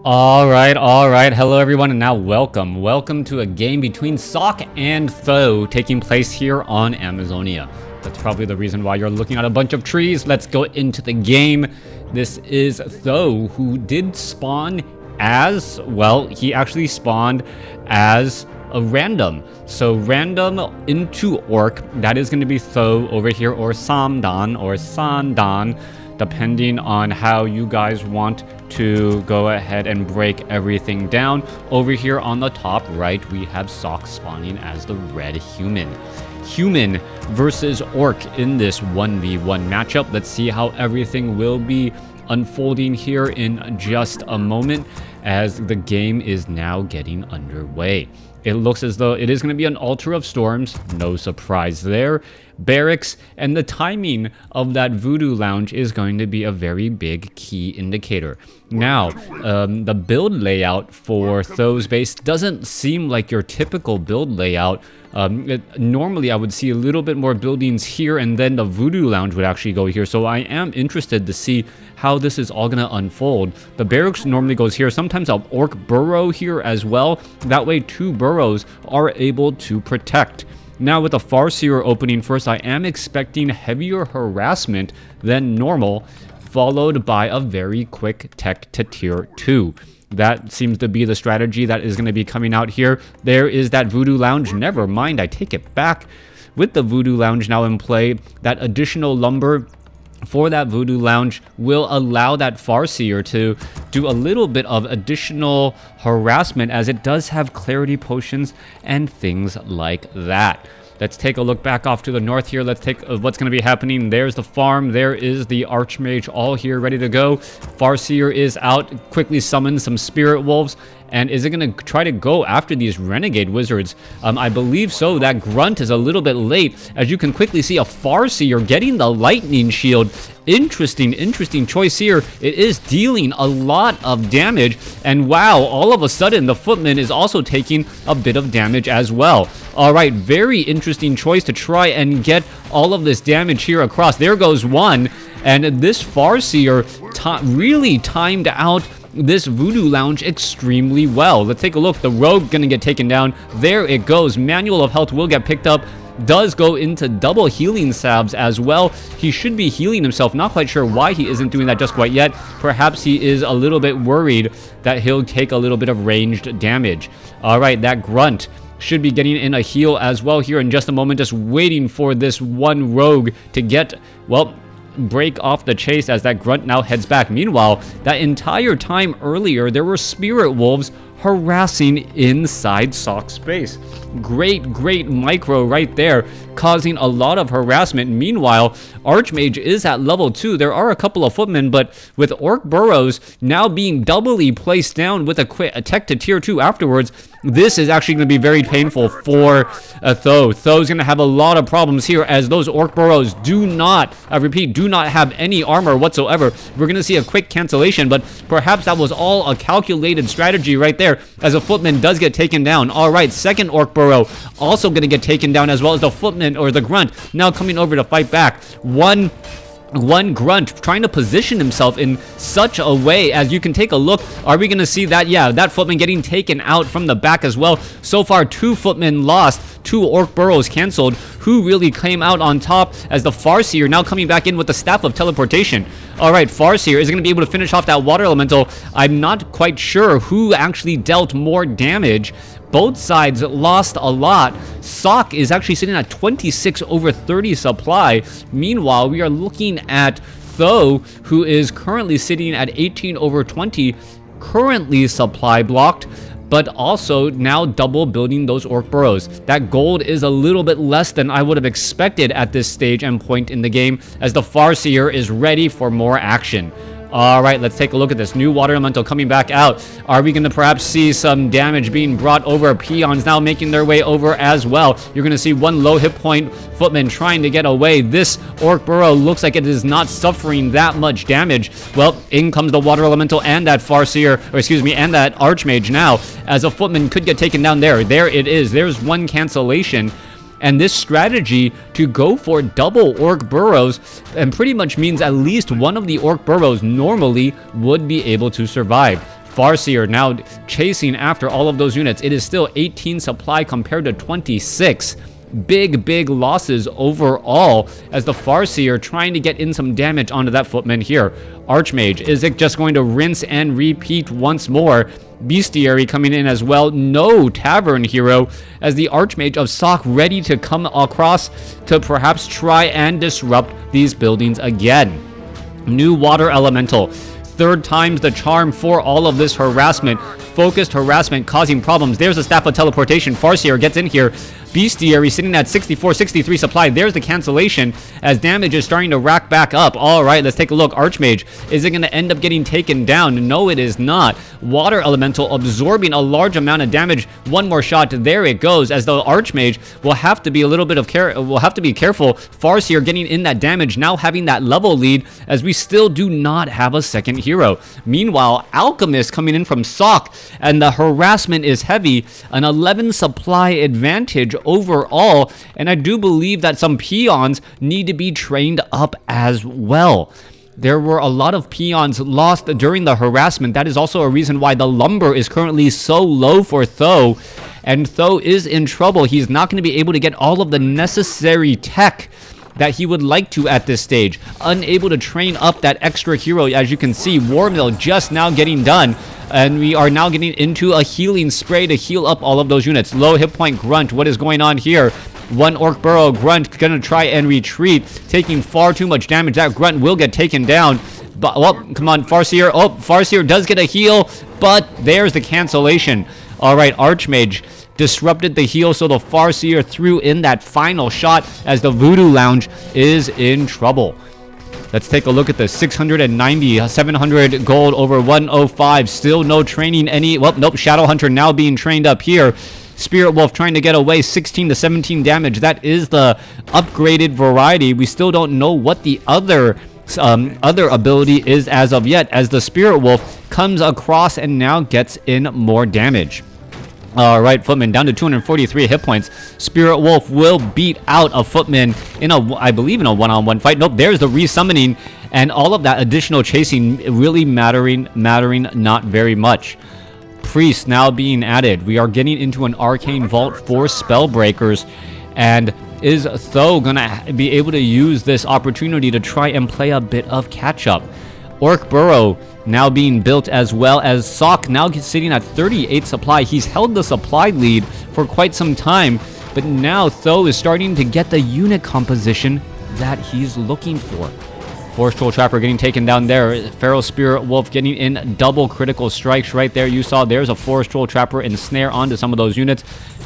Alright, hello everyone, and now welcome to a game between Sock and Th000 taking place here on Amazonia. That's probably the reason why you're looking at a bunch of trees. Let's go into the game. This is Th000, who did spawn as, well, he actually spawned as a random. So random into orc, that is going to be Th000 over here, or Sandan, depending on how you guys want to go ahead and break everything down. Over here on the top right, we have Sock spawning as the red human. Human versus orc in this 1v1 matchup. Let's see how everything will be unfolding here in just a moment as the game is now getting underway. It looks as though it is going to be an Altar of Storms, no surprise there. Barracks, and the timing of that Voodoo Lounge is going to be a very big key indicator. Now, the build layout for Th000's base doesn't seem like your typical build layout. Normally, I would see a little bit more buildings here, and then the Voodoo Lounge would actually go here. So I am interested to see how this is all going to unfold. The barracks normally goes here. Sometimes an orc burrow here as well. That way, two burrows are able to protect. Now, with the Farseer opening first, I am expecting heavier harassment than normal, followed by a very quick tech to tier 2. That seems to be the strategy that is going to be coming out here. There is that Voodoo Lounge. Never mind, I take it back. With the Voodoo Lounge now in play, that additional lumber for that Voodoo Lounge will allow that Farseer to do a little bit of additional harassment, as it does have clarity potions and things like that. Let's take a look back off to the north here. Let's take what's going to be happening. There's the farm. There is the Archmage all here ready to go. Farseer is out. Quickly summons some Spirit Wolves. And is it going to try to go after these Renegade Wizards? I believe so. That Grunt is a little bit late. As you can quickly see, a Farseer getting the Lightning Shield. Interesting choice here. It is dealing a lot of damage. And wow, all of a sudden, the Footman is also taking a bit of damage as well. Alright, very interesting choice to try and get all of this damage here across. There goes one. And this Farseer really timed out this Voodoo Lounge extremely well. Let's take a look. The Rogue gonna get taken down. There it goes. Manual of Health will get picked up. Does go into double healing salves as well. He should be healing himself. Not quite sure why he isn't doing that just quite yet. Perhaps he is a little bit worried that he'll take a little bit of ranged damage. Alright, that Grunt should be getting in a heal as well here in just a moment. Just waiting for this one Rogue to get, well, break off the chase as that Grunt now heads back. Meanwhile, that entire time earlier, there were Spirit Wolves harassing inside Sock's space. Great micro right there, causing a lot of harassment. Meanwhile, Archmage is at level 2. There are a couple of footmen, but with Orc Burrows now being doubly placed down with a tech to tier 2 afterwards, this is actually going to be very painful for Th000. Th000's going to have a lot of problems here, as those Orc Burrows do not, I repeat, do not have any armor whatsoever. We're going to see a quick cancellation, but perhaps that was all a calculated strategy right there, as a footman does get taken down. Alright, second Orc Burrow also going to get taken down, as well as the footman, or the Grunt, now coming over to fight back. One Grunt trying to position himself in such a way, as you can take a look. Are we going to see that? Yeah, that footman getting taken out from the back as well. So far, 2 footmen lost, 2 Orc Burrows cancelled. Who really came out on top, as the Farseer now coming back in with the Staff of Teleportation. Alright, Farseer is going to be able to finish off that Water Elemental. I'm not quite sure who actually dealt more damage. Both sides lost a lot. Sock is actually sitting at 26 over 30 supply. Meanwhile, we are looking at Th000, who is currently sitting at 18 over 20, currently supply blocked, but also now double building those Orc Burrows. That gold is a little bit less than I would have expected at this stage and point in the game, as the Farseer is ready for more action. Alright, let's take a look at this. New Water Elemental coming back out. Are we going to perhaps see some damage being brought over? Peons now making their way over as well. You're going to see one low hit point footman trying to get away. This Orc Burrow looks like it is not suffering that much damage. Well, in comes the Water Elemental and that Farseer, or excuse me, and that Archmage now, as a footman could get taken down there. There it is. There's one cancellation. And this strategy to go for double Orc Burrows and pretty much means at least one of the Orc Burrows normally would be able to survive. Farseer now chasing after all of those units. It is still 18 supply compared to 26. Big losses overall as the Farseer trying to get in some damage onto that footman here. Archmage, is it just going to rinse and repeat once more? Bestiary coming in as well. No Tavern Hero as the Archmage of Sock ready to come across to perhaps try and disrupt these buildings again. New Water Elemental. Third time's the charm for all of this harassment. Focused harassment causing problems. There's a Staff of Teleportation. Farseer gets in here. Bestiary sitting at 64, 63 supply. There's the cancellation as damage is starting to rack back up. All right, let's take a look. Archmage, is it going to end up getting taken down? No, it is not. Water Elemental absorbing a large amount of damage. One more shot. There it goes as the Archmage will have to be a little bit of careful. Farseer getting in that damage, now having that level lead as we still do not have a second hero. Meanwhile, Alchemist coming in from Sock and the harassment is heavy. An 11 supply advantage overall, and I do believe that some peons need to be trained up as well. There were a lot of peons lost during the harassment. That is also a reason why the lumber is currently so low for Th000, and Th000 is in trouble. He's not going to be able to get all of the necessary tech that he would like to at this stage. Unable to train up that extra hero. As you can see, Warmill just now getting done, and we are now getting into a healing spray to heal up all of those units. Low hit point Grunt. What is going on here? One Orc Burrow Grunt gonna try and retreat, taking far too much damage. That Grunt will get taken down. But, well, come on, Farseer. Oh, Farseer does get a heal, but there's the cancellation. All right, Archmage disrupted the heal, so the Farseer threw in that final shot as the Voodoo Lounge is in trouble. Let's take a look at the 690, 700 gold over 105. Still no training well, nope, Shadow Hunter now being trained up here. Spirit Wolf trying to get away, 16 to 17 damage. That is the upgraded variety. We still don't know what the other ability is as of yet, as the Spirit Wolf comes across and now gets in more damage. All right, Footman down to 243 hit points. Spirit Wolf will beat out a Footman in I believe in a one-on-one fight. Nope, there's the resummoning, and all of that additional chasing really mattering not very much. Priest now being added. We are getting into an Arcane Vault for Spellbreakers, and is Th000 gonna be able to use this opportunity to try and play a bit of catch-up? Orc Burrow now being built, as well as Sock now sitting at 38 supply. He's held the supply lead for quite some time, but now Th000 is starting to get the unit composition that he's looking for. Forest Troll Trapper getting taken down there. Feral Spirit Wolf getting in double critical strikes right there. You saw there's a Forest Troll Trapper and snare onto some of those units.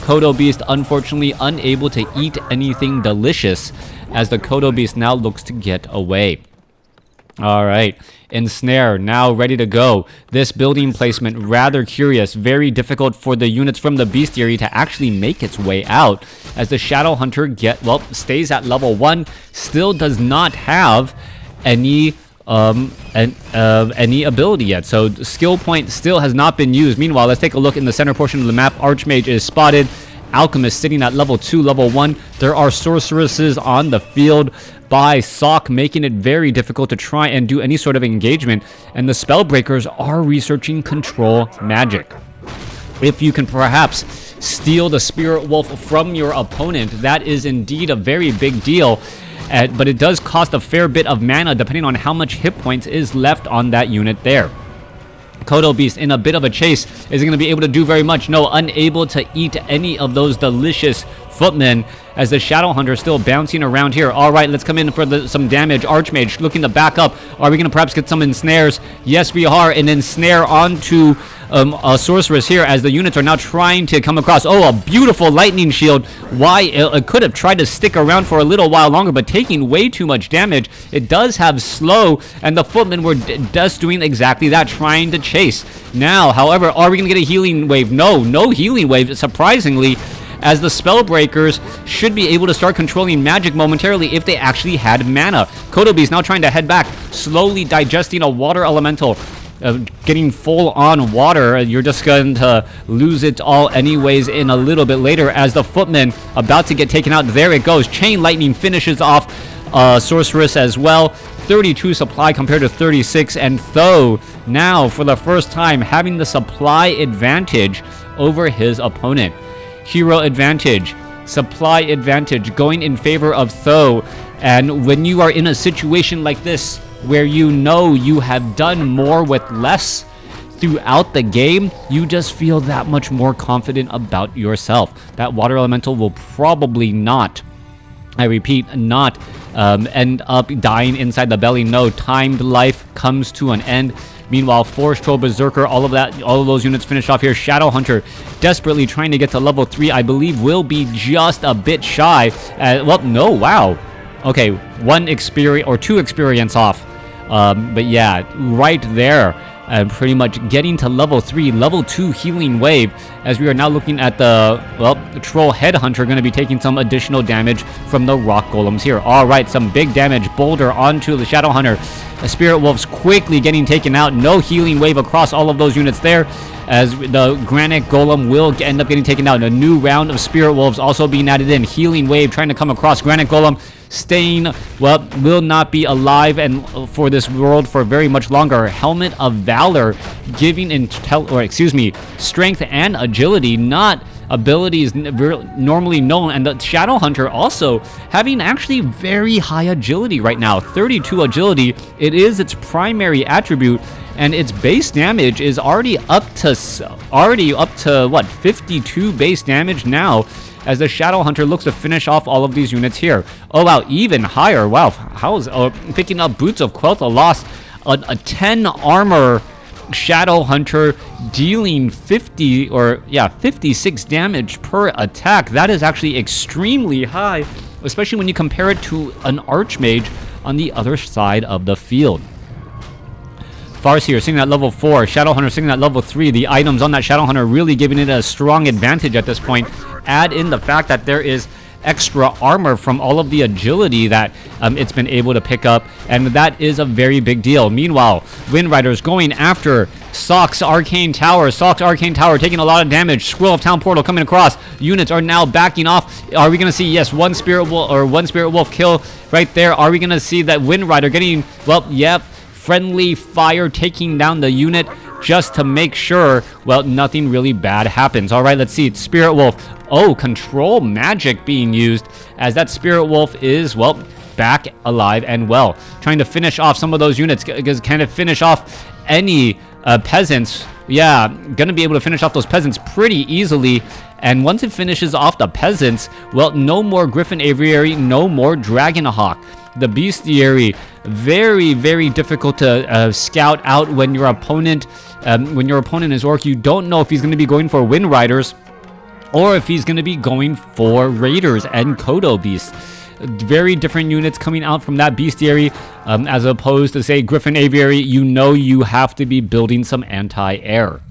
Kodo Beast unfortunately unable to eat anything delicious as the Kodo Beast now looks to get away. All right, Ensnare now ready to go. This building placement rather curious, very difficult for the units from the Bestiary to actually make its way out, as the Shadow Hunter stays at level 1, still does not have any ability yet, so skill point still has not been used. Meanwhile, let's take a look in the center portion of the map. Archmage is spotted. Alchemist sitting at level 2, level 1. There are sorceresses on the field by Sock, making it very difficult to try and do any sort of engagement, and the Spellbreakers are researching control magic. If you can perhaps steal the Spirit Wolf from your opponent, that is indeed a very big deal, but it does cost a fair bit of mana depending on how much hit points is left on that unit there. Kodo Beast in a bit of a chase. Is he going to be able to do very much? No, unable to eat any of those delicious Footmen, as the Shadow Hunter still bouncing around here. All right, let's come in for some damage. Archmage looking to back up. Are we going to perhaps get some ensnares? Yes, we are. And ensnare onto a sorceress here, as the units are now trying to come across. Oh, a beautiful lightning shield. Why? It could have tried to stick around for a little while longer, but taking way too much damage. It does have slow, and the Footmen were just doing exactly that, trying to chase. Now, however, are we going to get a healing wave? No, no healing wave, surprisingly, as the Spellbreakers should be able to start controlling magic momentarily if they actually had mana. Kodo Beast now trying to head back, slowly digesting a water elemental. Getting full on water, you're just going to lose it all anyways in a little bit later, as the Footmen about to get taken out. There it goes. Chain Lightning finishes off Sorceress as well. 32 supply compared to 36, and Th000 now for the first time having the supply advantage over his opponent. Hero advantage, supply advantage going in favor of Th000. And when you are in a situation like this where you know you have done more with less throughout the game, you just feel that much more confident about yourself. That water elemental will probably not, I repeat, not end up dying inside the belly. No, timed life comes to an end. Meanwhile, Force Troll, Berserker, all of those units finish off here. Shadow Hunter desperately trying to get to level 3, I believe will be just a bit shy. Well, no, wow. Okay, 1 experience or 2 experience off. But yeah, right there. Pretty much getting to level 3, level 2 healing wave, as we are now looking at the, well, the Troll Headhunter going to be taking some additional damage from the Rock Golems here. Alright, some big damage. Boulder onto the Shadow Hunter. The Spirit Wolves quickly getting taken out. No healing wave across all of those units there, as the Granite Golem will end up getting taken out. A new round of Spirit Wolves also being added in. Healing wave trying to come across. Granite Golem staying, well, will not be alive and for this world for very much longer. Helmet of Valor giving strength and agility, not abilities normally known. And the Shadow Hunter also having actually very high agility right now. 32 agility. It is its primary attribute, and its base damage is already up to what, 52 base damage now, as the Shadow Hunter looks to finish off all of these units here. Oh wow, even higher. Wow, how's picking up Boots of Quel'Tha lost a 10 armor Shadow Hunter dealing 56 damage per attack. That is actually extremely high, especially when you compare it to an Archmage on the other side of the field. Farseer sitting at level 4, Shadow Hunter sitting at level 3. The items on that Shadow Hunter really giving it a strong advantage at this point. Add in the fact that there is extra armor from all of the agility that it's been able to pick up, and that is a very big deal. Meanwhile, Wind Riders going after Sock's Arcane Tower. Sock's Arcane Tower taking a lot of damage. Squirrel of Town Portal coming across. Units are now backing off. Are we going to see, yes, one Spirit Wolf kill right there? Are we going to see that Wind Rider getting, well, yep, friendly fire taking down the unit just to make sure, well, nothing really bad happens. All right, let's see. It's Spirit Wolf. Oh, control magic being used, as that Spirit Wolf is, well, back alive and well. Trying to finish off some of those units, because kind of finish off any peasants. Yeah, gonna be able to finish off those peasants pretty easily. And once it finishes off the peasants, well, no more Griffin Aviary, no more Dragonhawk. The Bestiary, very, very difficult to scout out when your opponent is Orc. You don't know if he's going to be going for Wind Riders or if he's going to be going for Raiders and Kodo Beasts. Very different units coming out from that Bestiary, as opposed to, say, Griffin Aviary. You know you have to be building some anti-air.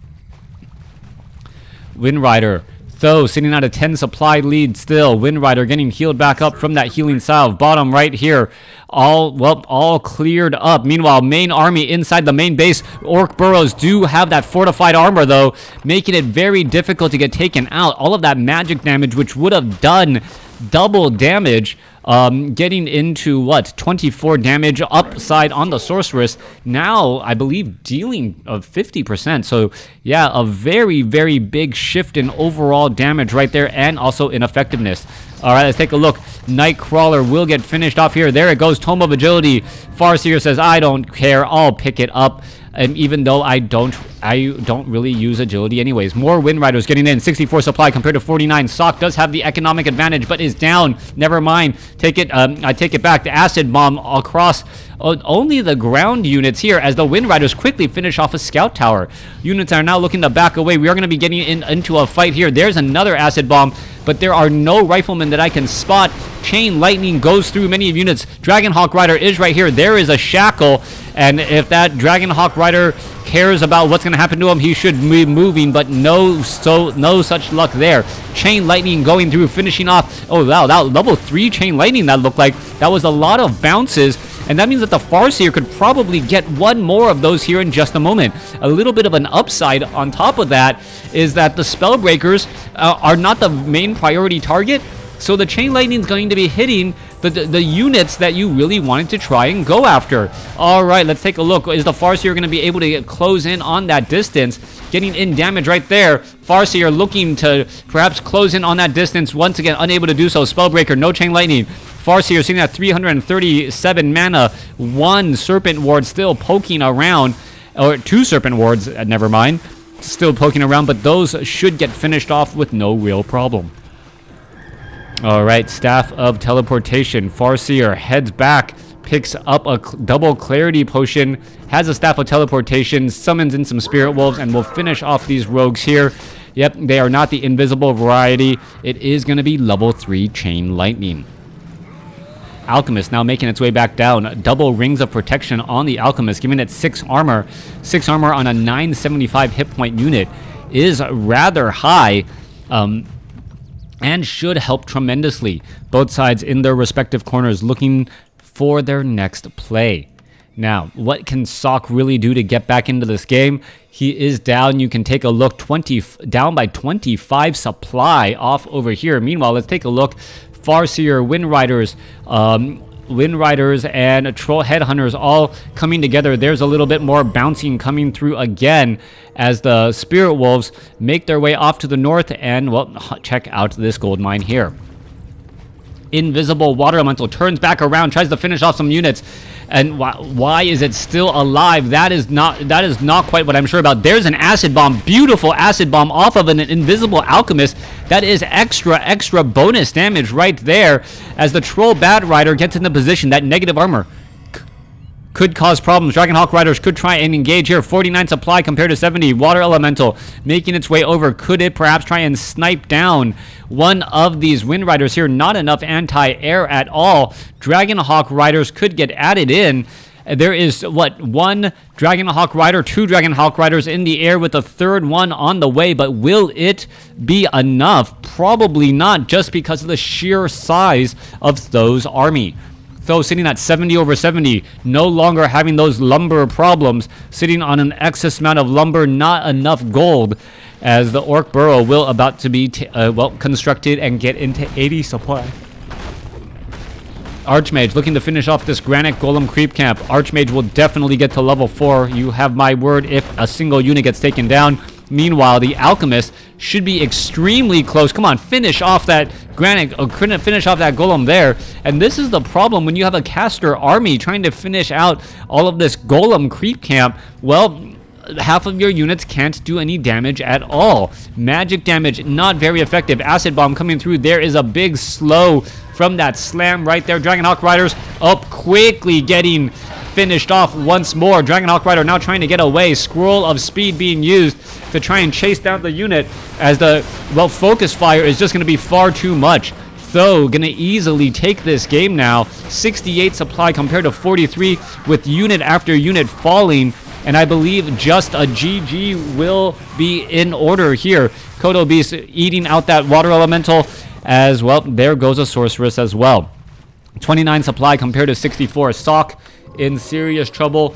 Wind Rider. Th000 sitting at a 10 supply lead still. Wind Rider getting healed back up from that healing salve. Bottom right here, all cleared up. Meanwhile, main army inside the main base. Orc burrows do have that fortified armor though, making it very difficult to get taken out. All of that magic damage, which would have done double damage, getting into what, 24 damage upside on the sorceress, now I believe dealing of 50%. So yeah, a very, very big shift in overall damage right there, and also in effectiveness. All right, let's take a look. Nightcrawler will get finished off here. There it goes. Tome of Agility. Farseer says, I don't care, I'll pick it up. And even though I don't really use agility anyways. More Wind Riders getting in. 64 supply compared to 49. Sock does have the economic advantage, but is down. Never mind. Take it. I take it back. The Acid Bomb across only the ground units here, as the Wind Riders quickly finish off a Scout Tower. Units are now looking to back away. We are going to be getting into a fight here. There's another Acid Bomb, but there are no Riflemen that I can spot. Chain Lightning goes through many of units. Dragonhawk Rider is right here. There is a Shackle, and if that Dragonhawk Rider cares about what's going to happen to him, he should be moving, but no such luck there. Chain Lightning going through, finishing off. Oh wow, that level 3 Chain Lightning, that looked like that was a lot of bounces, and that means that the Farseer could probably get one more of those here in just a moment. A little bit of an upside on top of that is that the Spellbreakers are not the main priority target, so the Chain Lightning is going to be hitting the units that you really wanted to try and go after. All right, let's take a look. Is the Farseer going to be able to close in on that distance? Getting in damage right there. Farseer looking to perhaps close in on that distance. Once again, unable to do so. Spellbreaker, no Chain Lightning. Farseer sitting at 337 mana. 1 Serpent Ward still poking around. Or 2 Serpent Wards, never mind. Still poking around, but those should get finished off with no real problem. Alright, Staff of Teleportation. Farseer heads back, picks up a double Clarity Potion, has a Staff of Teleportation, summons in some Spirit Wolves, and will finish off these rogues here. Yep, they are not the invisible variety. It is going to be level 3 Chain Lightning. Alchemist now making its way back down. Double Rings of Protection on the Alchemist, giving it 6 armor. 6 armor on a 975 hit point unit is rather high. And should help tremendously. Both sides in their respective corners looking for their next play. Now, what can Sok really do to get back into this game? He is down. You can take a look. Down by 25 supply off over here. Meanwhile, let's take a look. Farseer, Wind Riders, and Troll Headhunters all coming together. There's a little bit more bouncing coming through again as the Spirit Wolves make their way off to the north. And, well, check out this gold mine here. Invisible Water Elemental turns back around, tries to finish off some units. And why is it still alive? That is not quite what I'm sure about. There's an Acid Bomb, beautiful Acid Bomb off of an Invisible Alchemist. That is extra bonus damage right there as the Troll Bat Rider gets into position. That negative armor could cause problems. Dragonhawk Riders could try and engage here. 49 supply compared to 70. Water Elemental making its way over. Could it perhaps try and snipe down one of these Wind Riders here? Not enough anti-air at all. Dragonhawk Riders could get added in. There is, what, 1 Dragonhawk Rider, 2 Dragonhawk Riders in the air with a 3rd one on the way, but will it be enough? Probably not, just because of the sheer size of Th0's army. Th0 sitting at 70 over 70, no longer having those lumber problems, sitting on an excess amount of lumber, not enough gold, as the Orc Burrow will about to be, well, constructed and get into 80 supply. Archmage looking to finish off this Granite Golem creep camp. Archmage will definitely get to level 4. You have my word if a single unit gets taken down. Meanwhile, the Alchemist should be extremely close. Come on, finish off that Granite, or couldn't finish off that Golem there. And this is the problem when you have a caster army trying to finish out all of this Golem creep camp. Well, half of your units can't do any damage at all. Magic damage, not very effective. Acid Bomb coming through. There is a big slow from that slam right there. Dragonhawk Riders up quickly, getting finished off once more. Dragonhawk Rider now trying to get away. Scroll of Speed being used to try and chase down the unit as the, well, focus fire is just going to be far too much. Th0 going to easily take this game now. 68 supply compared to 43 with unit after unit falling. And I believe just a GG will be in order here. Kodo Beast eating out that Water Elemental as well. There goes a Sorceress as well. 29 supply compared to 64. Sok in serious trouble.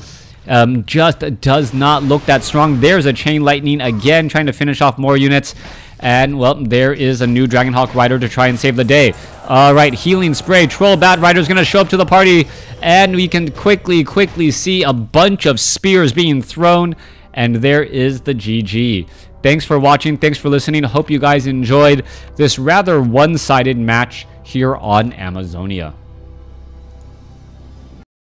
Just does not look that strong. There's a Chain Lightning again, trying to finish off more units. And, well, there is a new Dragonhawk Rider to try and save the day. All right, Healing Spray. Troll Bat Rider is going to show up to the party. And we can quickly see a bunch of spears being thrown. And there is the GG. Thanks for watching. Thanks for listening. I hope you guys enjoyed this rather one-sided match here on Amazonia.